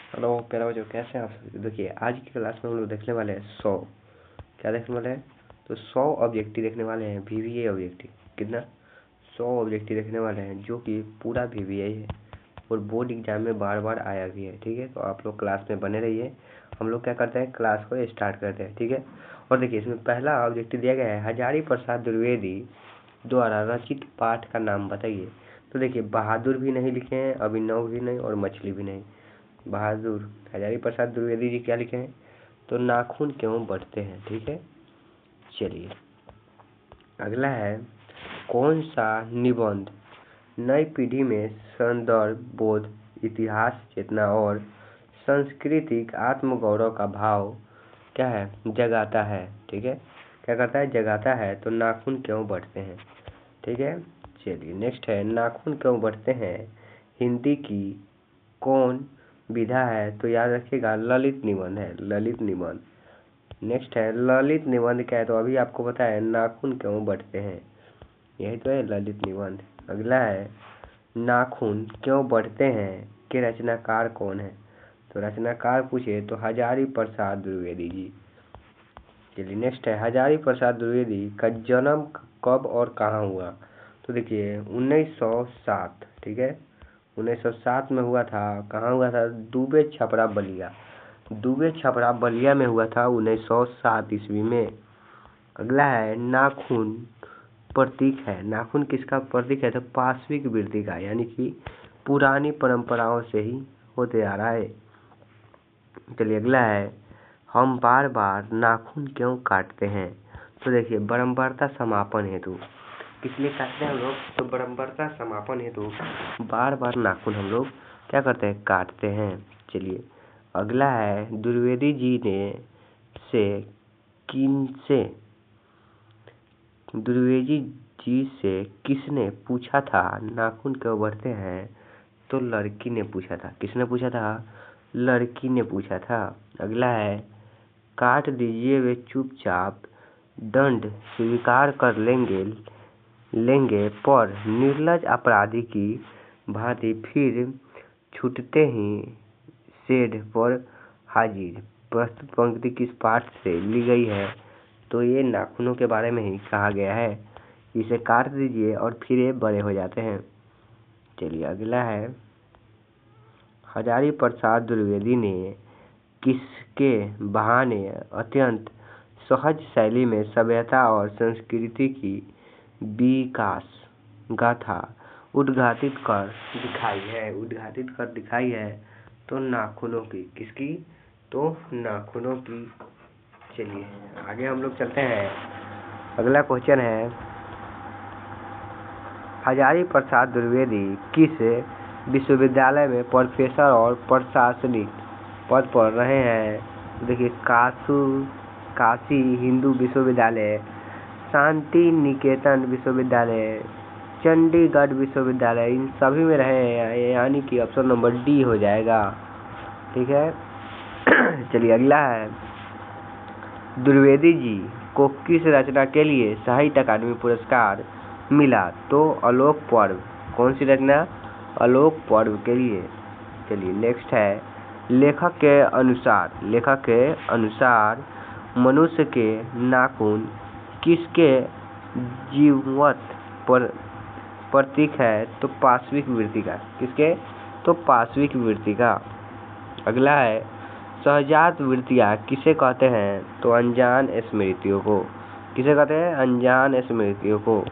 Hello प्यारे बच्चों, कैसे हैं आप सभी। देखिए आज की क्लास में हम लोग देखने वाले हैं 100। क्या देखने वाले हैं? तो 100 ऑब्जेक्टिव देखने वाले हैं, वीवीए ऑब्जेक्टिव। कितना? 100 ऑब्जेक्टिव देखने वाले हैं जो कि पूरा वीवीए है और बोर्ड एग्जाम में बार बार आया भी है। ठीक है, तो आप लोग क्लास में बने रहिए। हम लोग क्या करते हैं, क्लास को स्टार्ट करते हैं। ठीक है, और देखिए इसमें पहला ऑब्जेक्टिव दिया गया है, हजारी प्रसाद द्विवेदी द्वारा रचित पाठ का नाम बताइए। तो देखिए बहादुर भी नहीं लिखे हैं, अभिनव भी नहीं और मछली भी नहीं। बहादुर हजारी प्रसाद द्विवेदी जी क्या लिखे हैं? तो नाखून क्यों बढ़ते हैं। ठीक है, चलिए अगला है, कौन सा निबंध नई पीढ़ी में संदर्भ बोध, इतिहास चेतना और सांस्कृतिक आत्मगौरव का भाव क्या है, जगाता है। ठीक है, क्या करता है, जगाता है। तो नाखून क्यों बढ़ते हैं। ठीक है, चलिए नेक्स्ट है, नाखून क्यों बढ़ते हैं हिंदी की कौन विधा है। तो याद रखिएगा ललित निबंध है, ललित निबंध। नेक्स्ट है, ललित निबंध क्या है। तो अभी आपको पता है नाखून क्यों बढ़ते हैं, यही तो है ललित निबंध। अगला है, नाखून क्यों बढ़ते हैं के रचनाकार कौन है। तो रचनाकार पूछे तो हजारी प्रसाद द्विवेदी जी। चलिए नेक्स्ट है, हजारी प्रसाद द्विवेदी का जन्म कब और कहाँ हुआ। तो देखिए 1907। ठीक है, 1907 में हुआ था। कहाँ हुआ था? दुबे छपरा बलिया, दुबे छपरा बलिया में हुआ था 1907 ईस्वी में। अगला है, नाखून प्रतीक है। नाखून किसका प्रतीक है? तो पाशविक वृद्धि का, यानी कि पुरानी परंपराओं से ही होते आ रहा है। चलिए अगला है, हम बार बार नाखून क्यों काटते हैं। तो देखिए बारंबारता समापन हेतु। किस लिए काटते हैं हम लोग? तो बारंबारता समापन हेतु बार बार नाखून हम लोग क्या करते हैं, काटते हैं। चलिए अगला है, द्विवेदी जी ने से किनसे द्विवेदी जी से किसने पूछा था नाखून क्यों बढ़ते हैं। तो लड़की ने पूछा था। किसने पूछा था? लड़की ने पूछा था। अगला है, काट दीजिए वे चुपचाप दंड स्वीकार कर लेंगे पर निर्लज अपराधी की भांति फिर छूटते ही शेड पर हाजिर। प्रस्तुत पंक्ति किस पाठ से ली गई है। तो ये नाखूनों के बारे में ही कहा गया है। इसे काट दीजिए और फिर ये बड़े हो जाते हैं। चलिए अगला है, हजारी प्रसाद द्विवेदी ने किसके बहाने अत्यंत सहज शैली में सभ्यता और संस्कृति की विकास गाथा उद्घाटित कर दिखाई है। तो नाखूनों की, किसकी? तो नाखूनों की। चलिए आगे हम लोग चलते हैं। अगला क्वेश्चन है, हजारी प्रसाद द्विवेदी किस विश्वविद्यालय में प्रोफेसर और प्रशासनिक पद पर रहे हैं। देखिए काशी हिंदू विश्वविद्यालय, शांति निकेतन विश्वविद्यालय, चंडीगढ़ विश्वविद्यालय, इन सभी में रहे हैं, यानी कि ऑप्शन नंबर डी हो जाएगा। ठीक है चलिए अगला है, द्विवेदी जी को किस रचना के लिए साहित्य अकादमी पुरस्कार मिला। तो आलोक पर्व। कौन सी रचना? आलोक पर्व के लिए। चलिए नेक्स्ट है, लेखक के अनुसार मनुष्य के नाखून किसके जीववत प्रतीक है। तो पाशविक वृत्ति का। किसके? तो पाशविक वृत्ति का। अगला है, सहजात वृत्तियाँ किसे कहते हैं। तो अनजान स्मृतियों को। किसे कहते हैं? अनजान स्मृतियों को।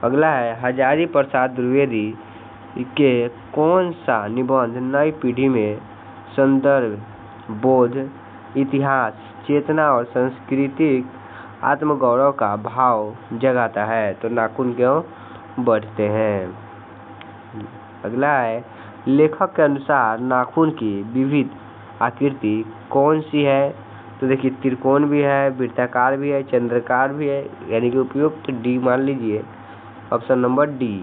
अगला है, हजारी प्रसाद द्विवेदी के कौन सा निबंध नई पीढ़ी में संदर्भ बोध, इतिहास चेतना और सांस्कृतिक आत्मगौरव का भाव जगाता है। तो नाखून क्यों बढ़ते हैं। अगला है, लेखक के अनुसार नाखून की विविध आकृति कौन सी है। तो देखिए त्रिकोण भी है, वृत्ताकार भी है, चंद्राकार भी है, यानी कि उपयुक्त डी मान लीजिए, ऑप्शन नंबर डी।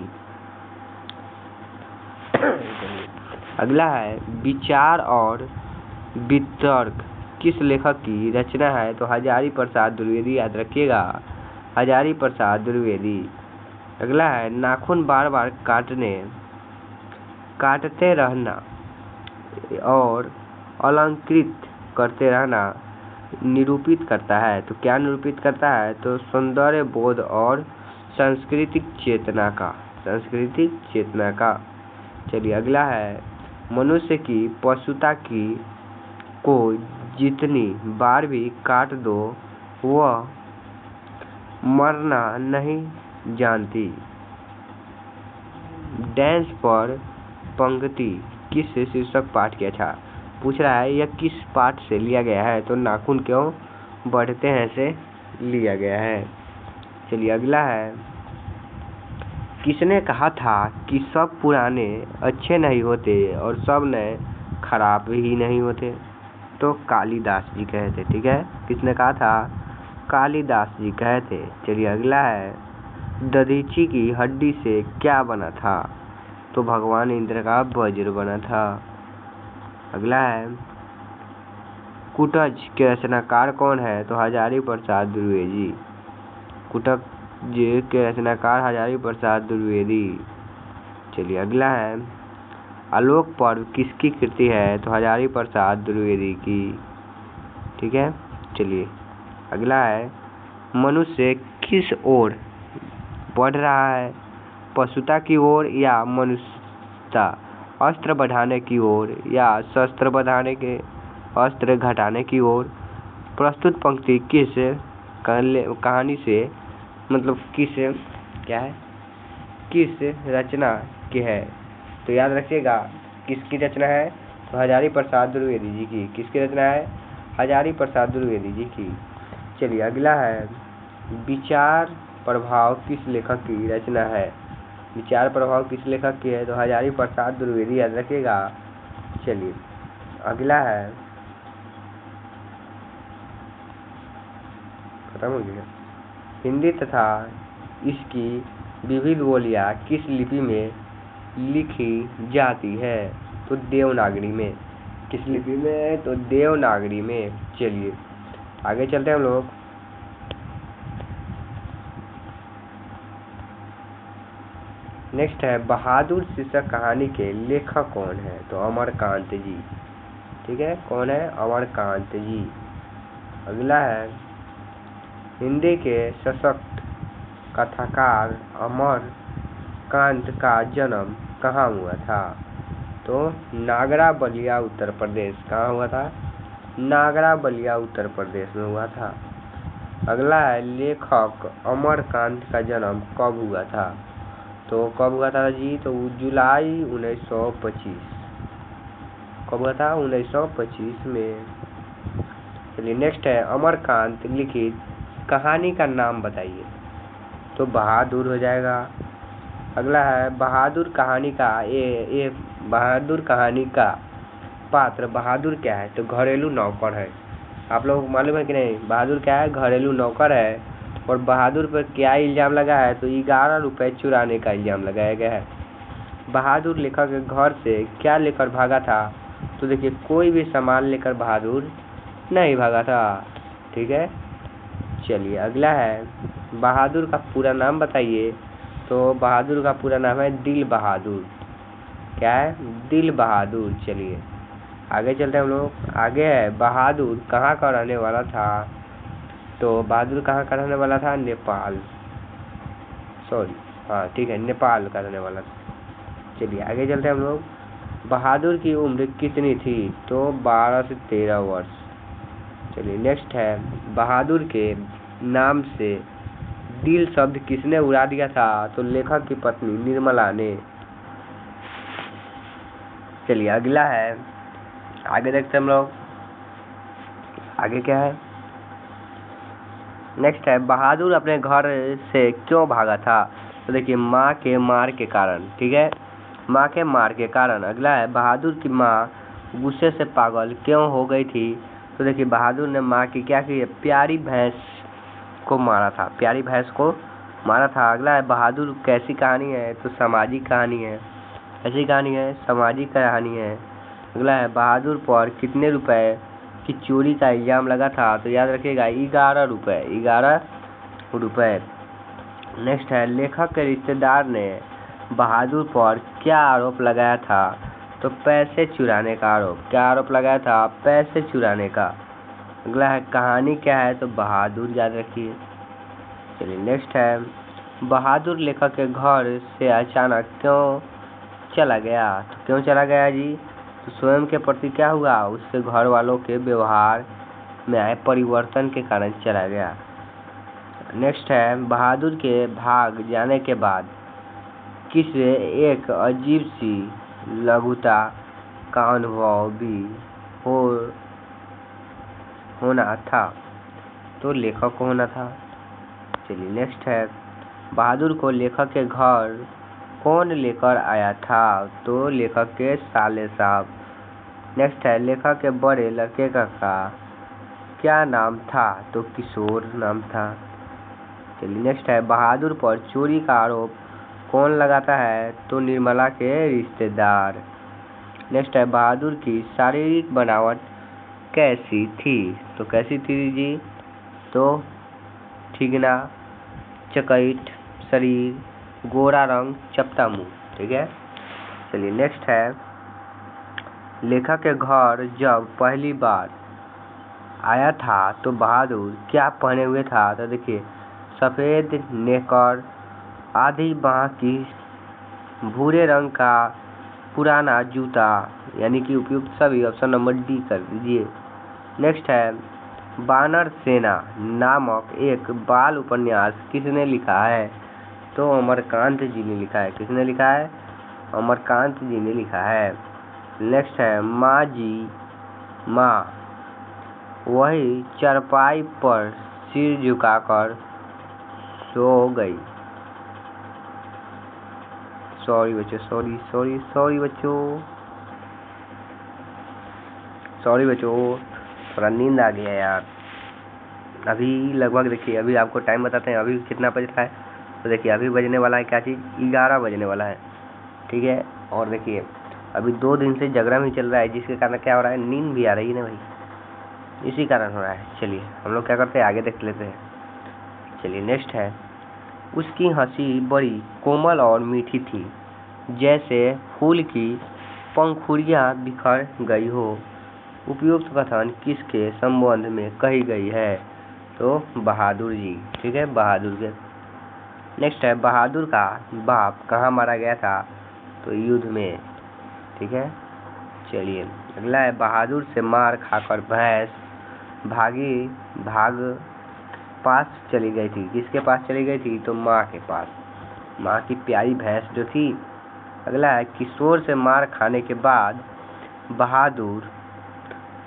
अगला है, विचार और वितर्क किस लेखक की रचना है। तो हजारी प्रसाद द्विवेदी, याद रखिएगा हजारी प्रसाद द्विवेदी। अगला है, नाखून बार बार काटते रहना और अलंकृत करते रहना निरूपित करता है। तो क्या निरूपित करता है? तो सौंदर्य बोध और सांस्कृतिक चेतना का। चलिए अगला है, मनुष्य की पशुता को जितनी बार भी काट दो वह मरना नहीं जानती। डांस पर पंक्ति किस शीर्षक पाठ की? अच्छा, पूछ रहा है यह किस पाठ से लिया गया है? तो नाखून क्यों बढ़ते हैं से लिया गया है। चलिए अगला है, किसने कहा था कि सब पुराने अच्छे नहीं होते और सब नए खराब ही नहीं होते? तो कालिदास जी कहे थे। ठीक है, किसने कहा था? कालिदास जी कहे थे। चलिए अगला है, दधीची की हड्डी से क्या बना था? तो भगवान इंद्र का वज्र बना था। अगला है, कुटज के रचनाकार कौन है? तो हजारी प्रसाद द्विवेदी। कुटज के रचनाकार हजारी प्रसाद द्विवेदी। चलिए अगला है, आलोक पर्व किसकी कृति है? तो हजारी प्रसाद द्विवेदी की। ठीक है, चलिए अगला है, मनुष्य किस ओर बढ़ रहा है? पशुता की ओर या मनुष्यता? अस्त्र बढ़ाने की ओर या शस्त्र बढ़ाने के अस्त्र घटाने की ओर? प्रस्तुत पंक्ति किस कहानी से किस रचना की है? तो याद रखिएगा किसकी रचना है? तो हजारी प्रसाद द्विवेदी जी की। किसकी रचना है? हजारी प्रसाद द्विवेदी जी की। चलिए अगला है, विचार प्रभाव किस लेखक की रचना है? विचार प्रभाव किस लेखक की है? तो हजारी प्रसाद द्विवेदी, याद रखिएगा। चलिए अगला है, खत्म हो गया। हिंदी तथा इसकी विविध बोलियां किस लिपि में लिखी जाती है? तो देवनागरी में। किस लिपि में? तो देवनागरी में। चलिए आगे चलते हैं हम लोग। नेक्स्ट है, बहादुर शीर्षक कहानी के लेखक कौन है? तो अमरकांत जी। ठीक है, कौन है? अमरकांत जी। अगला है, हिंदी के सशक्त कथाकार अमरकांत का जन्म कहाँ हुआ था? तो नागरा बलिया उत्तर प्रदेश। कहाँ हुआ था? नागरा बलिया उत्तर प्रदेश में हुआ था। अगला है, लेखक अमरकांत का जन्म कब हुआ था? तो कब हुआ था जी? तो जुलाई 1925। कब हुआ था? 1925 में। चलिए नेक्स्ट है, अमरकांत लिखित कहानी का नाम बताइए। तो बहादुर हो जाएगा। अगला है, बहादुर कहानी का पात्र बहादुर क्या है? तो घरेलू नौकर है। आप लोगों को मालूम है कि नहीं? बहादुर क्या है? घरेलू नौकर है। और बहादुर पर क्या इल्जाम लगा है? तो 11 रुपए चुराने का इल्जाम लगाया गया है। बहादुर लेखक के घर से क्या लेकर भागा था? तो देखिए, कोई भी सामान लेकर बहादुर नहीं भागा था। ठीक है, चलिए अगला है, बहादुर का पूरा नाम बताइए। तो बहादुर का पूरा नाम है दिल बहादुर। क्या है? दिल बहादुर। चलिए आगे चलते हैं हम लोग। आगे है, बहादुर कहाँ का रहने वाला था? तो बहादुर कहाँ का रहने वाला था? नेपाल। ठीक है, नेपाल का रहने वाला था। चलिए आगे चलते हैं हम लोग। बहादुर की उम्र कितनी थी? तो 12 से 13 वर्ष। चलिए नेक्स्ट है, बहादुर के नाम से दिल शब्द किसने उड़ा दिया था? तो लेखक की पत्नी निर्मला ने। चलिए अगला है, आगे देखते हैं हम लोग। आगे क्या है? नेक्स्ट है, बहादुर अपने घर से क्यों भागा था? तो देखिए, माँ के मार के कारण। ठीक है, माँ के मार के कारण। अगला है, बहादुर की माँ गुस्से से पागल क्यों हो गई थी? तो देखिए, बहादुर ने माँ की क्या की? प्यारी भैंस को मारा था। प्यारी भैंस को मारा था। अगला है, बहादुर कैसी कहानी है? तो सामाजिक कहानी है। ऐसी कहानी है, सामाजिक कहानी है। अगला है, बहादुर पर कितने रुपए की चोरी का इल्जाम लगा था? तो याद रखिएगा 11 रुपए। 11 रुपए। नेक्स्ट है, लेखक के रिश्तेदार ने बहादुर पर क्या आरोप लगाया था? तो पैसे चुराने का आरोप, क्या आरोप लगाया था? पैसे चुराने का। अगला है कहानी क्या है? तो बहादुर, याद रखिए। चलिए नेक्स्ट है, बहादुर लेखक के घर से अचानक क्यों चला गया? तो क्यों चला गया जी? तो स्वयं के प्रति क्या हुआ? उसके घर वालों के व्यवहार में आए परिवर्तन के कारण चला गया। नेक्स्ट है, बहादुर के भाग जाने के बाद किसे एक अजीब सी लघुता का अनुभव भी होना था? तो लेखक को होना था। चलिए नेक्स्ट है, बहादुर को लेखक के घर कौन लेकर आया था? तो लेखक के साले साहब। नेक्स्ट है, लेखक के बड़े लड़के का क्या नाम था? तो किशोर नाम था। चलिए नेक्स्ट है, बहादुर पर चोरी का आरोप कौन लगाता है? तो निर्मला के रिश्तेदार। नेक्स्ट है, बहादुर की शारीरिक बनावट कैसी थी? तो कैसी थी जी? तो ठिगना, चकैत शरीर, गोरा रंग, चपटा मुंह। ठीक है। चलिए नेक्स्ट है, लेखक के घर जब पहली बार आया था तो बहादुर क्या पहने हुए था? तो देखिए, सफ़ेद नेकर, आधी बाह की भूरे रंग का पुराना जूता, यानी कि उपयुक्त सभी। ऑप्शन नंबर डी कर दीजिए। नेक्स्ट है, बानर सेना नामक एक बाल उपन्यास किसने लिखा है? तो अमरकांत जी ने लिखा है। किसने लिखा है? अमरकांत जी ने लिखा है। नेक्स्ट है, माँ जी माँ वही चारपाई पर सिर झुकाकर सो गई। सॉरी बच्चों, सॉरी बच्चों, थोड़ा नींद आ गया यार। अभी लगभग देखिए, अभी आपको टाइम बताते हैं, अभी कितना बज रहा है। तो देखिए, अभी बजने वाला है क्या चीज़? 11 बजने वाला है। ठीक है। और देखिए, अभी 2 दिन से जागरण भी चल रहा है, जिसके कारण क्या हो रहा है? नींद भी आ रही है ना भाई, इसी कारण हो रहा है। चलिए हम लोग क्या करते हैं, आगे देख लेते हैं। चलिए नेक्स्ट है, उसकी हंसी बड़ी कोमल और मीठी थी, जैसे फूल की पंखुड़ियाँ बिखर गई हो। उपयुक्त कथन किसके संबंध में कही गई है? तो बहादुर जी। ठीक है, बहादुर के। नेक्स्ट है, बहादुर का बाप कहाँ मारा गया था? तो युद्ध में। ठीक है। चलिए अगला है, बहादुर से मार खाकर भैंस भाग पास चली गई थी। किसके पास चली गई थी? तो माँ के पास, माँ की प्यारी भैंस जो थी। अगला है, किशोर से मार खाने के बाद बहादुर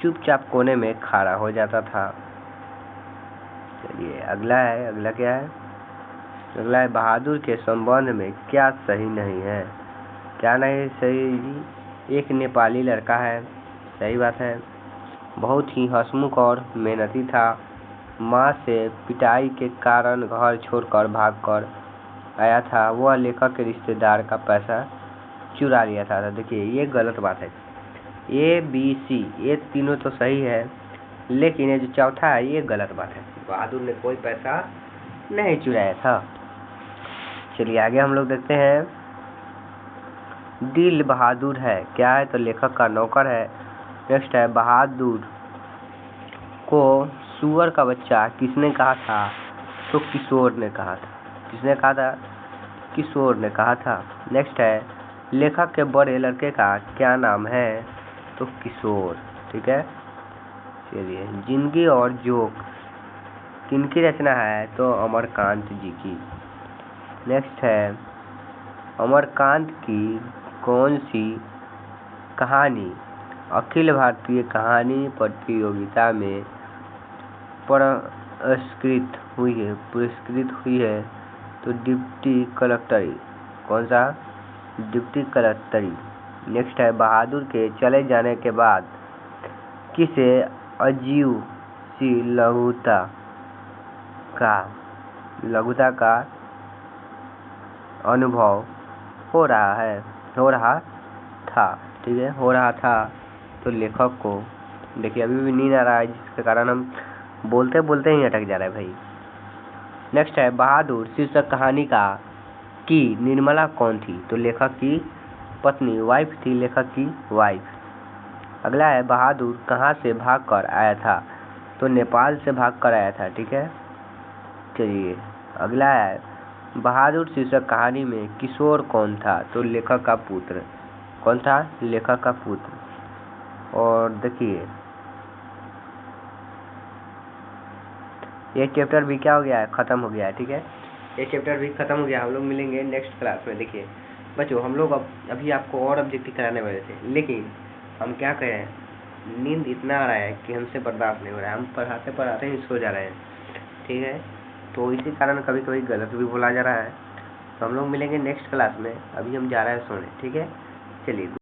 चुपचाप कोने में खड़ा हो जाता था। चलिए अगला है, अगला क्या है? अगला है, बहादुर के संबंध में क्या सही नहीं है? क्या नहीं सही जी? एक नेपाली लड़का है, सही बात है। बहुत ही हंसमुख और मेहनती था। माँ से पिटाई के कारण घर छोड़कर भागकर आया था। वह लेखक के रिश्तेदार का पैसा चुरा लिया था। देखिए ये गलत बात है। ए बी सी ये तीनों तो सही है, लेकिन ये जो चौथा है ये गलत बात है। बहादुर ने कोई पैसा नहीं चुराया था। चलिए आगे हम लोग देखते हैं, दिल बहादुर है क्या है? तो लेखक का नौकर है। नेक्स्ट है, बहादुर को सुअर का बच्चा किसने कहा था? तो किशोर ने कहा था। किसने कहा था? किशोर ने कहा था। नेक्स्ट है, लेखक के बड़े लड़के का क्या नाम है? तो किशोर। ठीक है। चलिए, जिंदगी और जोक किनकी रचना है? तो अमरकांत जी की। नेक्स्ट है, अमरकांत की कौन सी कहानी अखिल भारतीय कहानी प्रतियोगिता में पुरस्कृत हुई है? तो डिप्टी कलेक्टरी। कौन सा? डिप्टी कलेक्टरी। नेक्स्ट है, बहादुर के चले जाने के बाद किसे अजीब सी लघुता का अनुभव हो रहा था। ठीक है, हो रहा था। तो लेखक को देखिए अभी भी नींद आ रहा है, जिसके कारण हम बोलते बोलते ही अटक जा रहा है भाई। नेक्स्ट है, बहादुर शीर्षक कहानी की निर्मला कौन थी? तो लेखक की पत्नी वाइफ थी, लेखक की वाइफ। अगला है बहादुर कहाँ से भाग कर आया था, तो नेपाल से भाग कर आया था। ठीक है, चलिए अगला है बहादुर शीर्षक कहानी में किशोर कौन था, तो लेखक का पुत्र। कौन था? लेखक का पुत्र। और देखिए ये चैप्टर भी क्या हो गया है, खत्म हो गया है। ठीक है, ये चैप्टर भी खत्म हो गया। हम लोग मिलेंगे नेक्स्ट क्लास में। देखिए बच्चों, हम लोग अभी आपको और ऑब्जेक्टिव कराने वाले थे, लेकिन हम क्या करें, नींद इतना आ रहा है कि हमसे बर्दाश्त नहीं हो रहा है। हम पढ़ाते पढ़ाते ही सो जा रहे हैं। ठीक है, तो इसी कारण कभी कभी गलत भी बोला जा रहा है। तो हम लोग मिलेंगे नेक्स्ट क्लास में। अभी हम जा रहे हैं सोने। ठीक है, चलिए।